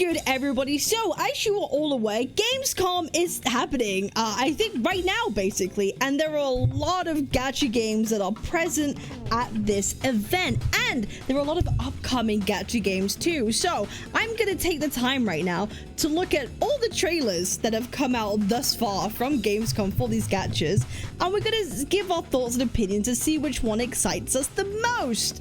good, everybody? So, as you are all aware, Gamescom is happening, I think right now, basically, and there are a lot of gacha games that are present at this event, and there are a lot of upcoming gacha games too. So, I'm gonna take the time right now to look at all the trailers that have come out thus far from Gamescom for these gachas, and we're gonna give our thoughts and opinions to see which one excites us the most.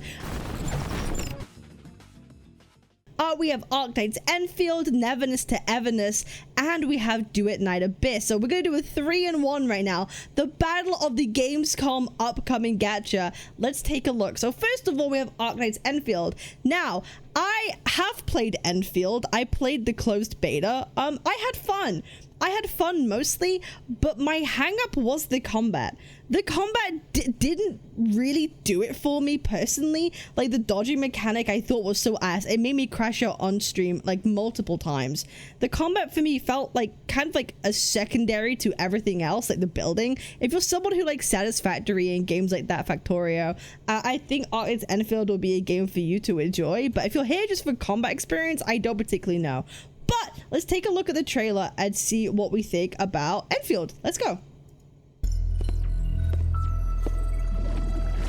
We have Arknights Endfield, Neverness to Everness, and we have Duet Night Abyss. So we're going to do a 3-in-1 right now. The battle of the Gamescom upcoming gacha. Let's take a look. So first of all, we have Arknights Endfield. Now, I have played Endfield. I played the closed beta. I had fun. I had fun mostly, but my hang-up was the combat. The combat didn't really do it for me personally. Like, the dodging mechanic I thought was so ass. It made me crash out on stream like multiple times. The combat for me felt like kind of like a secondary to everything else, like the building. If you're someone who likes Satisfactory in games like that, Factorio, I think Arknights Endfield will be a game for you to enjoy. But if you're here just for combat experience, I don't particularly know. But let's take a look at the trailer and see what we think about Endfield. Let's go.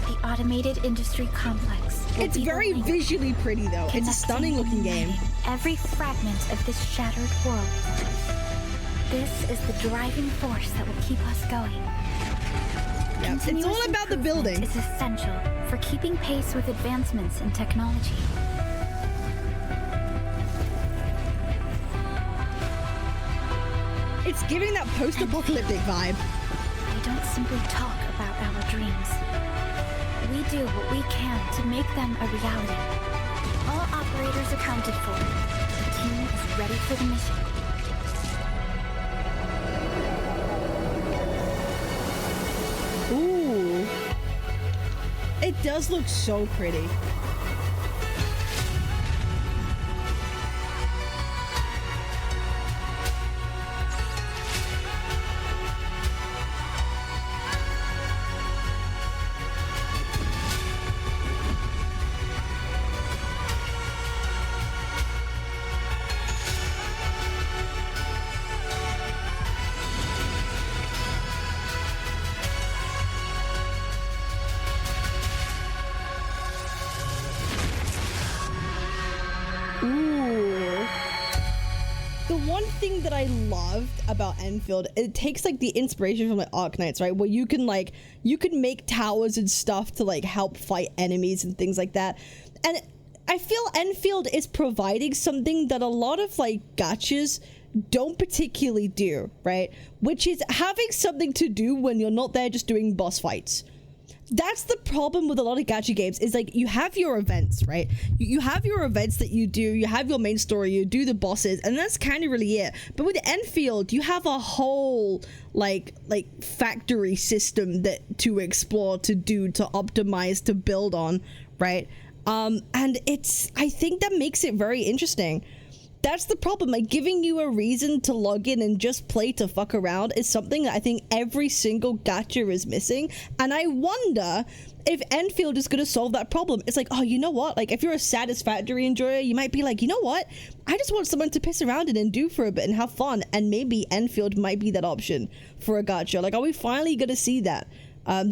The automated industry complex. It's very visually pretty though. It's a stunning looking game. Every fragment of this shattered world. This is the driving force that will keep us going. Yeah, it's all about the building. It's essential for keeping pace with advancements in technology. It's giving that post-apocalyptic vibe. We don't simply talk about our dreams. We do what we can to make them a reality. All operators accounted for. The team is ready for the mission. Ooh. It does look so pretty. Thing that I loved about Endfield, it takes like the inspiration from like Arknights, right, where you can make towers and stuff to like help fight enemies and things like that. And I feel Endfield is providing something that a lot of like gachas don't particularly do, right, which is having something to do when you're not there just doing boss fights. That's the problem with a lot of gacha games, is like you have your events, right? You have your events that you do, you have your main story, you do the bosses, and that's kind of really it. But with Endfield, you have a whole like factory system that to explore, to do, to optimize, to build on, right? And I think that makes it very interesting. That's the problem. Like, giving you a reason to log in and just play to fuck around is something that I think every single gacha is missing. And I wonder if Endfield is going to solve that problem. It's like, oh, you know what? Like, if you're a Satisfactory enjoyer, you might be like, you know what? I just want someone to piss around in and do for a bit and have fun. And maybe Endfield might be that option for a gacha. Like, are we finally going to see that?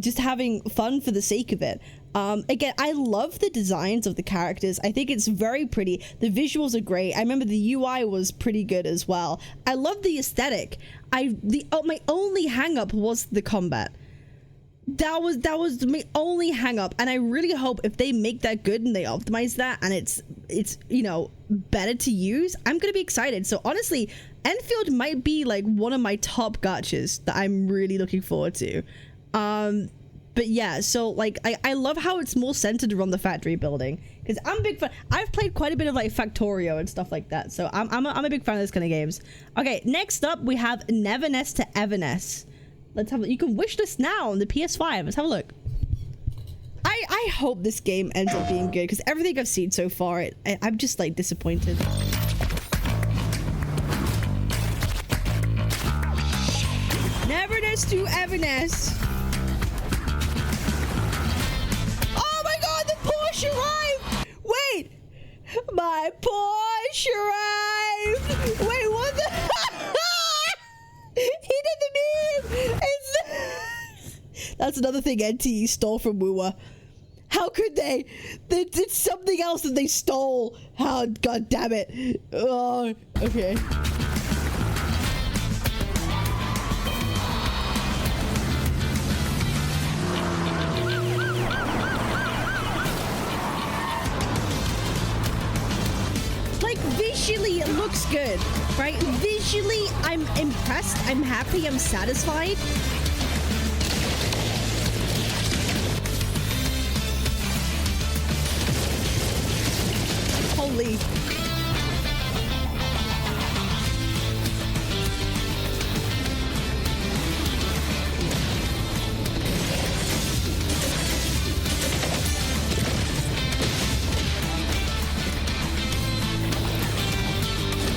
Just having fun for the sake of it. Again, I love the designs of the characters. I think it's very pretty. The visuals are great. I remember the UI was pretty good as well. I love the aesthetic. My only hang-up was the combat. That was my only hang-up, and I really hope if they make that good and they optimize that and it's you know, better to use, I'm gonna be excited. So honestly, Endfield might be like one of my top gachas that I'm really looking forward to. But yeah, so like I love how it's more centered around the factory building, because I'm a big fan. I've played quite a bit of like Factorio and stuff like that, so I'm a big fan of this kind of games. Okay, next up we have Neverness to Everness. Let's have, you can wish this now on the PS5. Let's have a look. I hope this game ends up being good, because everything I've seen so far, I'm just like disappointed. Neverness to Everness. Oh my god, the Porsche arrived! Wait! My Porsche arrived! saved! Wait, what the? He did the meme! That's another thing NTE stole from Wua. How could they? It's something else that they stole. How? God damn it. Oh, okay. Like, visually, it looks good, right? Visually, I'm impressed. I'm happy. I'm satisfied. Holy.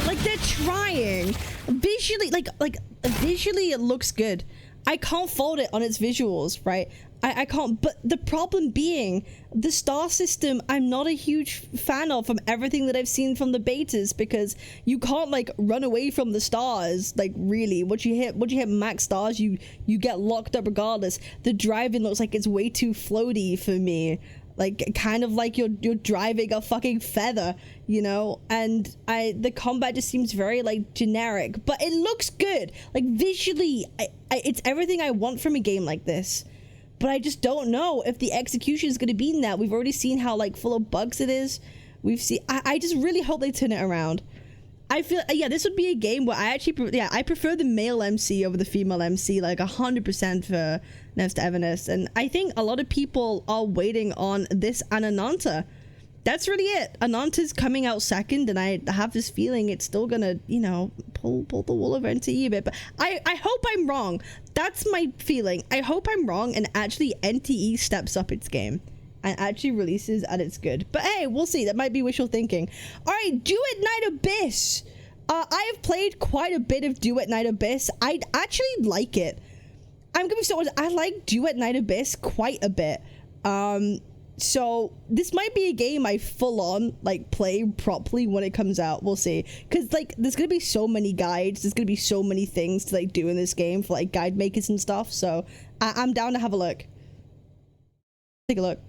Like, they're trying. Visually, like visually it looks good. I can't fault it on its visuals, right? I can't, but the problem being the star system I'm not a huge fan of from everything that I've seen from the betas, because you can't like run away from the stars. Like, really, once you hit max stars, you get locked up regardless. The driving looks like it's way too floaty for me, like kind of like you're driving a fucking feather, you know. And the combat just seems very like generic, but it looks good. Like, visually, it's everything I want from a game like this. But I just don't know if the execution is going to be in that. We've already seen how like full of bugs it is. We've seen. I just really hope they turn it around. I feel, yeah, this would be a game where I actually, I prefer the male MC over the female MC, like 100% for Nev's to Everness. And I think a lot of people are waiting on this and Ananta. That's really it. Ananta's coming out second, and I have this feeling it's still gonna, you know, pull the wool over NTE a bit. But I hope I'm wrong. That's my feeling. I hope I'm wrong, and actually NTE steps up its game and actually releases and it's good. But hey, we'll see. That might be wishful thinking. All right, Duet Night Abyss. I have played quite a bit of Duet Night Abyss. I actually like it. I'm gonna be so honest. I like Duet Night Abyss quite a bit. So this might be a game I full on like play properly when it comes out. We'll see, because like there's gonna be so many guides, there's gonna be so many things to like do in this game for like guide makers and stuff. So I'm down to have a look. Take a look.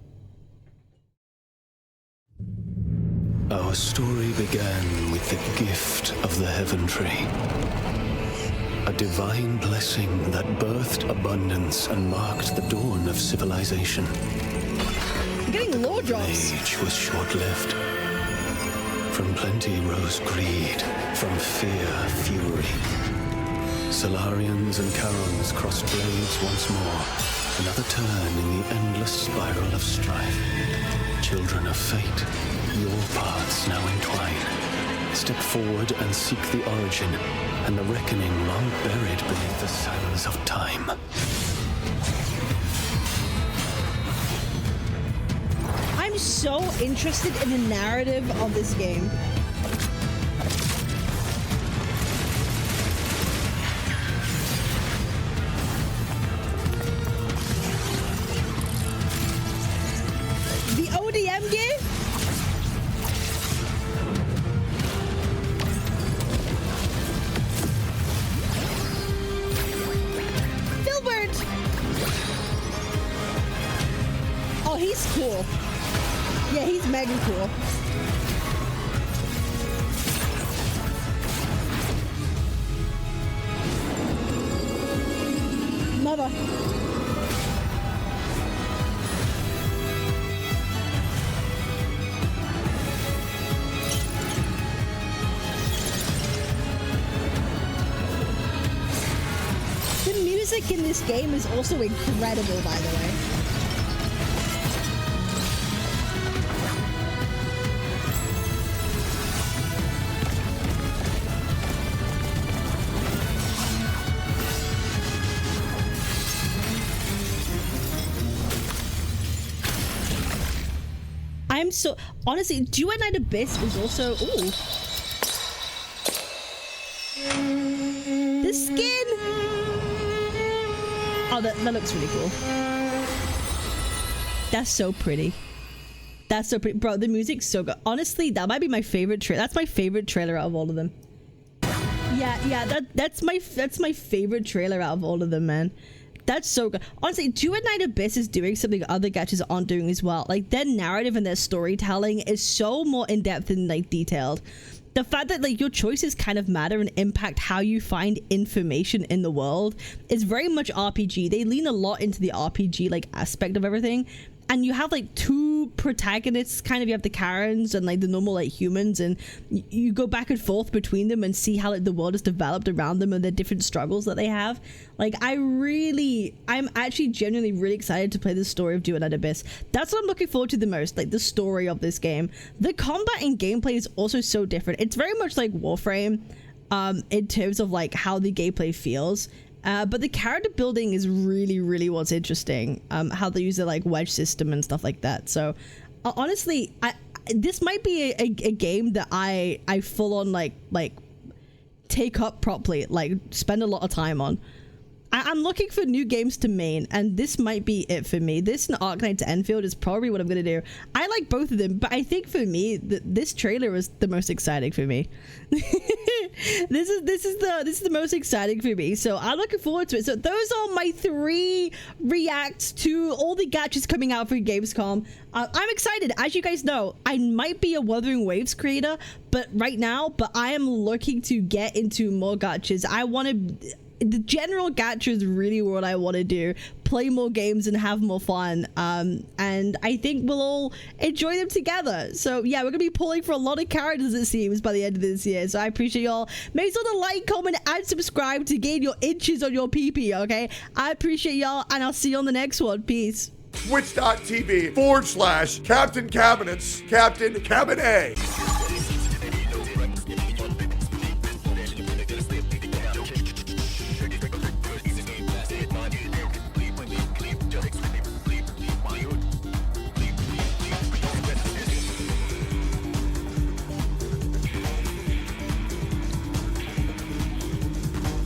Our story began with the gift of the Heaven Tree, a divine blessing that birthed abundance and marked the dawn of civilization. I'm getting lore drops. The age was short-lived. From plenty rose greed, from fear, fury. Solarians and Charons crossed blades once more. Another turn in the endless spiral of strife. Children of fate, your paths now entwine. Step forward and seek the origin, and the reckoning long buried beneath the sands of time. I'm so interested in the narrative of this game. The ODM game? Filbert! Oh, he's cool. Yeah, he's mega cool. Mother. The music in this game is also incredible, by the way. I'm so honestly, Duet Night Abyss is also ooh. The skin. Oh, that looks really cool. That's so pretty. That's so pretty, bro. The music's so good. Honestly, that might be my favorite trailer. That's my favorite trailer out of all of them. Yeah, that's my favorite trailer out of all of them, man. That's so good. Honestly, Duet Night Abyss is doing something other gachas aren't doing as well. Like, their narrative and their storytelling is so more in-depth and, like, detailed. The fact that, like, your choices kind of matter and impact how you find information in the world is very much RPG. They lean a lot into the RPG, like, aspect of everything. And you have, like, two protagonists, kind of. You have the Karens and, like, the normal, like, humans, and you go back and forth between them and see how, like, the world has developed around them and the different struggles that they have. Like, I'm actually genuinely really excited to play the story of Duet Night Abyss. That's what I'm looking forward to the most, like, the story of this game. The combat and gameplay is also so different. It's very much like Warframe, in terms of, like, how the gameplay feels. But the character building is really what's interesting. How they use the, like, wedge system and stuff like that. So honestly, this might be a game that I full on like take up properly, like spend a lot of time on. I'm looking for new games to main, and this might be it for me. This and Arknights Endfield is probably what I'm gonna do. I like both of them, but I think for me, this trailer was the most exciting for me. This is the most exciting for me. So I'm looking forward to it. So those are my 3 reacts to all the gachas coming out for Gamescom. I'm excited. As you guys know, I might be a Wuthering Waves creator, but I am looking to get into more gachas. I want to. The general gacha is really what I want to do. Play more games and have more fun. And I think we'll all enjoy them together. So yeah, we're gonna be pulling for a lot of characters, it seems, by the end of this year. So I appreciate y'all. Make sure to like, comment, and subscribe to gain your inches on your PP, okay? I appreciate y'all, and I'll see you on the next one. Peace. Twitch.tv/Captain Cabinetz, Captain Cabinetz.